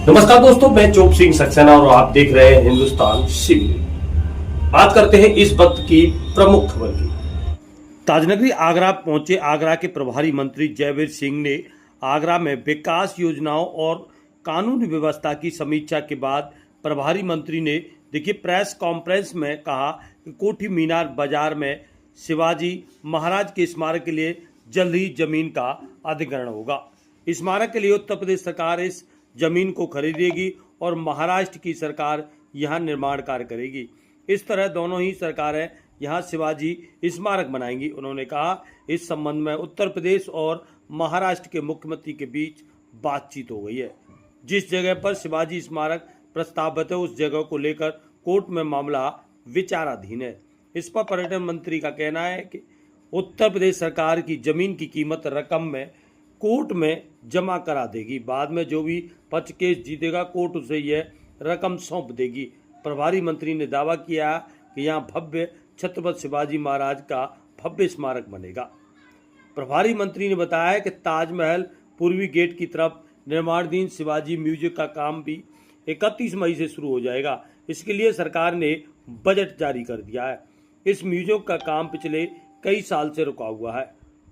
नमस्कार दोस्तों, मैं चोप सिंह सक्सेना और आप देख रहे हैं हिंदुस्तान सिविल। बात करते हैं इस वक्त की प्रमुख खबर की। ताजनगरी आगरा पहुंचे आगरा के प्रभारी मंत्री जयवीर सिंह ने आगरा में विकास योजनाओं और कानून व्यवस्था की समीक्षा के बाद प्रभारी मंत्री ने प्रेस कॉन्फ्रेंस में कहा कि कोठी मीनार बाजार में शिवाजी महाराज के स्मारक के लिए जल्द ही जमीन का अधिग्रहण होगा। स्मारक के लिए उत्तर प्रदेश सरकार इस जमीन को खरीदेगी और महाराष्ट्र की सरकार यहां निर्माण कार्य करेगी। इस तरह दोनों ही सरकारें यहां शिवाजी स्मारक बनाएंगी। उन्होंने कहा इस संबंध में उत्तर प्रदेश और महाराष्ट्र के मुख्यमंत्री के बीच बातचीत हो गई है। जिस जगह पर शिवाजी स्मारक प्रस्तावित है उस जगह को लेकर कोर्ट में मामला विचाराधीन है। इस पर पर्यटन मंत्री का कहना है कि उत्तर प्रदेश सरकार की जमीन की कीमत रकम में कोर्ट में जमा करा देगी। बाद में जो भी पक्ष केस जीतेगा कोर्ट उसे यह रकम सौंप देगी। प्रभारी मंत्री ने दावा किया कि यहाँ भव्य छत्रपति शिवाजी महाराज का भव्य स्मारक बनेगा। प्रभारी मंत्री ने बताया कि ताजमहल पूर्वी गेट की तरफ निर्माणाधीन शिवाजी म्यूजियम का काम भी 31 मई से शुरू हो जाएगा। इसके लिए सरकार ने बजट जारी कर दिया है। इस म्यूजियम का काम पिछले कई साल से रुका हुआ है।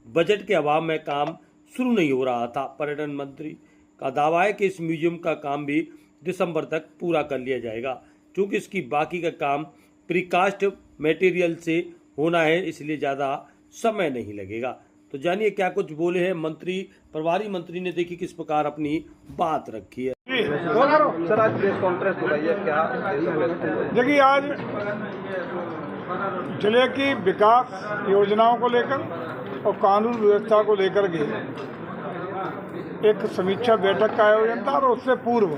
बजट के अभाव में काम शुरू नहीं हो रहा था। पर्यटन मंत्री का दावा है कि इस म्यूजियम का काम भी दिसंबर तक पूरा कर लिया जाएगा। क्योंकि इसकी बाकी का काम प्रीकास्ट मटेरियल से होना है, इसलिए ज़्यादा समय नहीं लगेगा। तो जानिए क्या कुछ बोले हैं मंत्री। प्रभारी मंत्री ने देखिए किस प्रकार अपनी बात रखी है। सर आज प्रेस कॉन्फ्रेंस बुलाई है, क्या देखिए आज जिले की विकास योजनाओं को लेकर और कानून व्यवस्था को लेकर के एक समीक्षा बैठक का आयोजन था और उससे पूर्व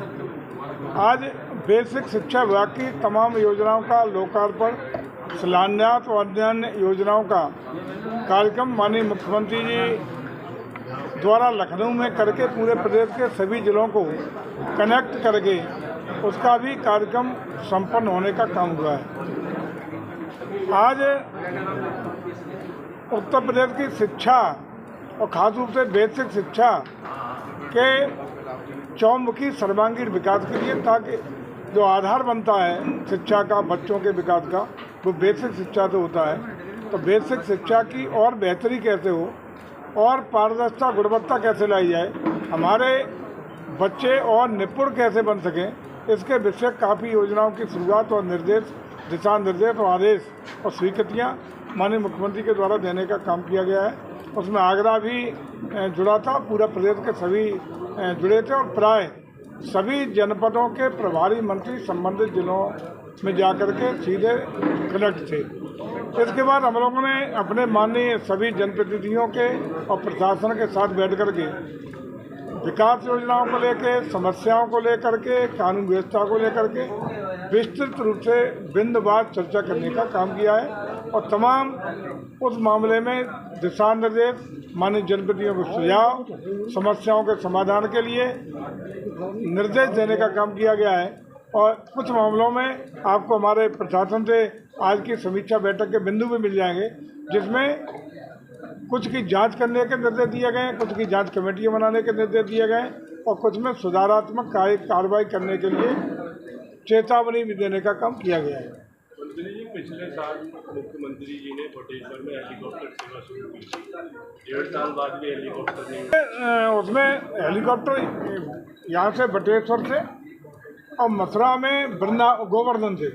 आज बेसिक शिक्षा विभाग की तमाम योजनाओं का लोकार्पण, शिलान्यास और अन्य योजनाओं का कार्यक्रम माननीय मुख्यमंत्री जी द्वारा लखनऊ में करके पूरे प्रदेश के सभी जिलों को कनेक्ट करके उसका भी कार्यक्रम संपन्न होने का काम हुआ है। आज उत्तर प्रदेश की शिक्षा और खास रूप से बेसिक शिक्षा के चौमुखी सर्वांगीण विकास के लिए, ताकि जो आधार बनता है शिक्षा का, बच्चों के विकास का, वो बेसिक शिक्षा से होता है। तो बेसिक शिक्षा की और बेहतरी कैसे हो और पारदर्शिता गुणवत्ता कैसे लाई जाए, हमारे बच्चे और निपुण कैसे बन सकें, इसके विषय काफ़ी योजनाओं की शुरुआत और निर्देश, दिशा निर्देश और आदेश और स्वीकृतियाँ माननीय मुख्यमंत्री के द्वारा देने का काम किया गया है। उसमें आगरा भी जुड़ा था, पूरा प्रदेश के सभी जुड़े थे और प्राय सभी जनपदों के प्रभारी मंत्री संबंधित जिलों में जाकर के सीधे कनेक्ट थे। इसके बाद हम लोगों ने अपने माननीय सभी जनप्रतिनिधियों के और प्रशासन के साथ बैठ कर के विकास योजनाओं को लेकर, समस्याओं को लेकर के, कानून व्यवस्था को लेकर के विस्तृत रूप से बिंदुवार चर्चा करने का काम किया है और तमाम उस मामले में दिशा निर्देश, माननीय जनप्रतिनिधियों को सुझाव, समस्याओं के समाधान के लिए निर्देश देने का काम किया गया है। और कुछ मामलों में आपको हमारे प्रशासन से आज की समीक्षा बैठक के बिंदु भी मिल जाएंगे, जिसमें कुछ की जांच करने के निर्देश दिए गए हैं, कुछ की जांच कमेटियां बनाने के निर्देश दिए गए हैं और कुछ में सुधारात्मक कार्रवाई करने के लिए चेतावनी भी देने का काम किया गया है। मंत्री जी, पिछले साल मुख्यमंत्री जी ने बटेश्वर में हेलीकॉप्टर सेवा शुरू की थी, 1.5 साल बाद भी हेलीकॉप्टर नहीं। उसमें हेलीकॉप्टर यहाँ से बटेश्वर से और मथुरा में गोवर्धन से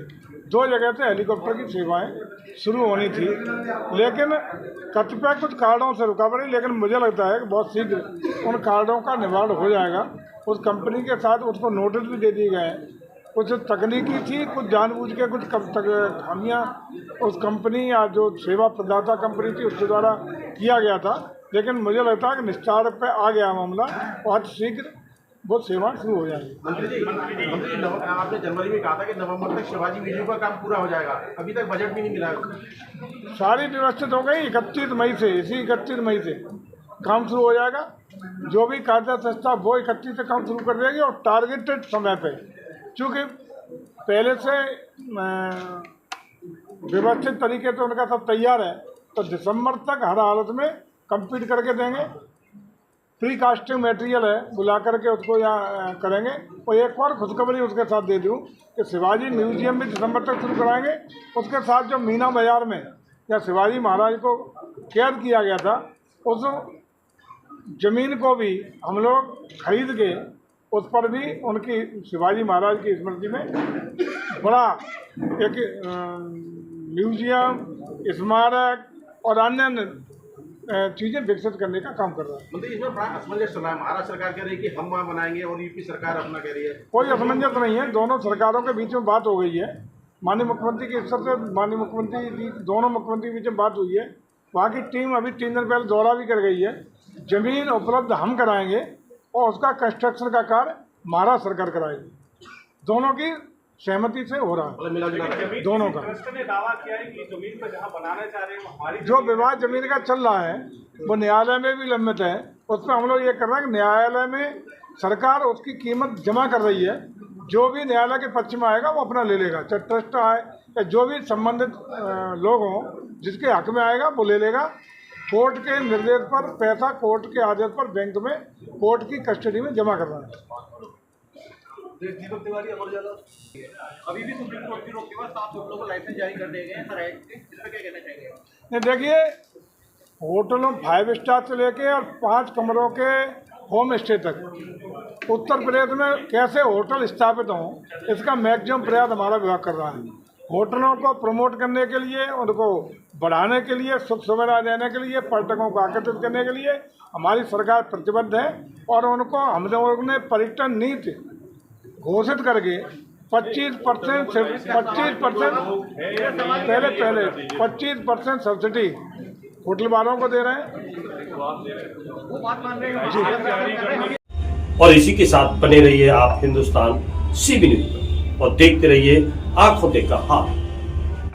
2 जगह से हेलीकॉप्टर की सेवाएं शुरू होनी थी, लेकिन कतिपय कुछ कारणों से रुका पड़ी। लेकिन मुझे लगता है कि बहुत शीघ्र उन कारणों का निवारण हो जाएगा। उस कंपनी के साथ उसको नोटिस भी दे दिए गए हैं। कुछ तकनीकी थी, कुछ जानबूझ के कुछ खामियाँ उस कंपनी या जो सेवा प्रदाता कंपनी थी उसके द्वारा किया गया था। लेकिन मुझे लगता है कि निस्तार पे आ गया मामला और आज शीघ्र वो सेवा शुरू हो जाएगी। मंत्री जी, आपने जनवरी में कहा था कि नवंबर तक शिवाजी म्यूजियम का काम पूरा हो जाएगा, अभी तक बजट भी नहीं मिला है। सारी व्यवस्थित हो गई। 31 मई से, इसी 31 मई से काम शुरू हो जाएगा। जो भी कार्य संस्था वो 31 से काम शुरू कर देगी और टारगेटेड समय पे, चूँकि पहले से व्यवस्थित तरीके से उनका सब तैयार है, तो दिसंबर तक हर हालत में कंप्लीट करके देंगे। प्री कास्टिंग मटेरियल है, बुला करके उसको यहाँ करेंगे। और एक और खुशखबरी उसके साथ दे दूँ कि शिवाजी म्यूजियम भी दिसंबर तक शुरू कराएंगे। उसके साथ जो मीना बाजार में या शिवाजी महाराज को कैद किया गया था, उस ज़मीन को भी हम लोग खरीद के उस पर भी उनकी शिवाजी महाराज की स्मृति में बड़ा एक म्यूजियम, स्मारक और अन्य चीज़ें विकसित करने का काम कर रहा है। मतलब इसमें बड़ा असमंजस चल रहा है। महाराष्ट्र सरकार कह रही है कि हम वहाँ बनाएंगे और यूपी सरकार अपना कह रही है। कोई असमंजस नहीं है, दोनों सरकारों के बीच में बात हो गई है। माननीय मुख्यमंत्री की स्तर से माननीय मुख्यमंत्री जी, दोनों मुख्यमंत्री के बीच में बात हुई है। वहाँ की टीम अभी 3 दिन पहले दौरा भी कर गई है। ज़मीन उपलब्ध हम कराएंगे और उसका कंस्ट्रक्शन का कार्य महाराष्ट्र सरकार कराएगी। दोनों की सहमति से हो रहा है, मिला जुला दोनों का। ने दावा किया है कि जमीन पर जहां बनाना चाह रहे हैं हमारी जो विवाद जमीन का चल रहा है वो न्यायालय में भी लंबित है। उसमें हम लोग ये कर रहे हैं कि न्यायालय में सरकार उसकी कीमत जमा कर रही है। जो भी न्यायालय के पक्ष में आएगा वो अपना ले लेगा, चाहे ट्रस्ट आए या जो भी संबंधित लोग हों, जिसके हक में आएगा वो ले लेगा। कोर्ट के निर्देश पर पैसा कोर्ट के आदेश पर बैंक में कोर्ट की कस्टडी में जमा करना है। दीपक तिवारी अमर उजाला अभी भी सुप्रीम कोर्ट की रोक के बाद 7 होटलों को लाइसेंस जारी कर दिए गए हैं। सर इस पर क्या कहना चाहेंगे? देखिए, होटलों 5 स्टार से लेके और 5 कमरों के होम स्टे तक उत्तर प्रदेश में कैसे होटल स्थापित हों, इसका मैक्सिमम प्रयास हमारा विभाग कर रहा है। होटलों को प्रमोट करने के लिए, उनको बढ़ाने के लिए, सुख सुविधा देने के लिए, पर्यटकों को आकर्षित करने के लिए हमारी सरकार प्रतिबद्ध है। और उनको हम लोगों ने पर्यटन नीति घोषित करके 25% सब्सिडी होटल वालों को दे रहे हैं। और इसी के साथ बने रहिए आप हिंदुस्तान CB न्यूज़ पर और देखते रहिए आंखों देखा हाथ।